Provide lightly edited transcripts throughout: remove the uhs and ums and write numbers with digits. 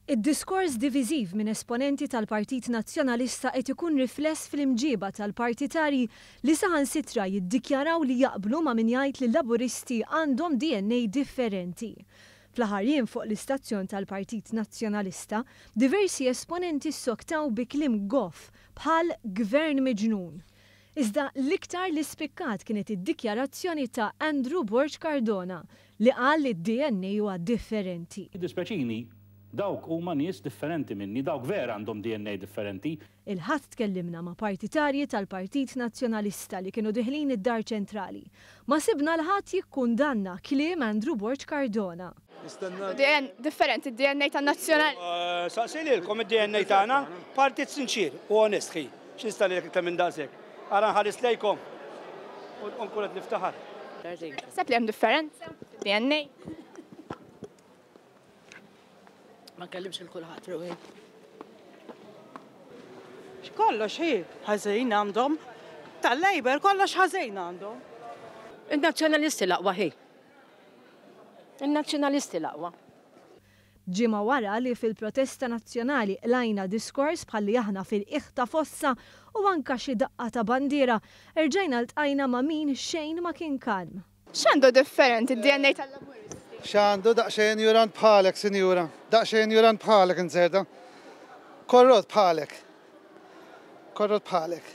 Id-diskors diviżiv minn esponenti tal-Partit Nazzjonalista qed ikun rifless fil-imġieba tal-partitarji li saħansitra jiddikjaraw li jaqblu ma' min jgħid li l-Laburisti għandhom DNA differenti. Fl-aħħar jiem fuq l-istazzjon tal-Partit Nazzjonalista, diversi esponenti ssoktaw bi kliem goff bħal gvern miġnun. Iżda l-iktar li spikkat kienet id-dikjarazzjoni ta' Andrew Borg Cardona li qal li d-DNA huwa differenti. Dawk huma nies differenti minni, dawk vera għandhom DNA differenti. Il-ħadd tkellimna ma' partitarji tal-Partit Nazzjonalista li kienu diħlin id-Dar Ċentrali. Ma sibna l-ħadd jikkundanna kliem Andrew Borg Cardona. Differenti id-DNA tan-Nazzjonali. Saqsililkom id-DNA tagħna partit sinċir u onest ħi. X'nista' lilek iktar minn daqshekk. Ara nħares lejkom u nkun qed niftaħar. Sepp li hemm differenza fid-DNA. Ma nkellimx il-kulħadd ruħi. Kollox ħi ħażin għandhom. Tal-Labor kollox ħażin għandhom. Il-nazzjonalisti l-aqwa ħi. Il-nazzjonalisti l-aqwa. Ġimgħa wara li fil-protesta nazzjonali lajna diskors bħalli aħna fil-iħta fossa u anka xi daqqa ta' bandiera, erġajna ltqajna ma' min xejn ma kien kalm. X'għandu differenti id-DNA tal-Laburisti? X'għandu daqsxejn jurant bħalek, sinjura. Daqsxejn jurant bħalek inżeda. Korrot bħalek. Korrot bħalek.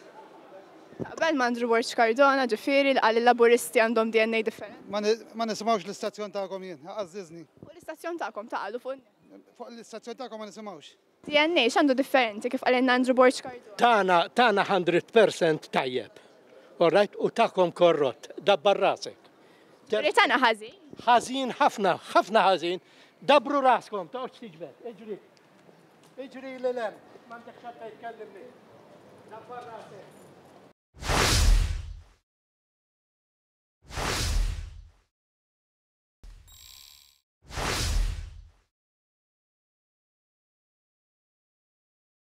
Qabel ma' Andrew Borg Cardona ġifieri li qal il-Laburisti għandhom DNA differenti. Ma nisimgħux l-istazzjon tagħkom jien, għażiżni. Fuq l-istazzjon tagħkom taqalu fuq. Fuq l-istazzjon tagħkom ma nisimgħux. DNA x'għandu differenti kif qalilna Andrew Borg Cardona? Tagħna 100% tajjeb. Alright, u tagħkom korrott, dabbar rasek. Tagħna ħażin. Ħażin ħafna ħażin. Dabru raskom, toqgħodx tiġbed. Iġri l-lem, m'għandek xatta jitkellem li. Dabbar rasek.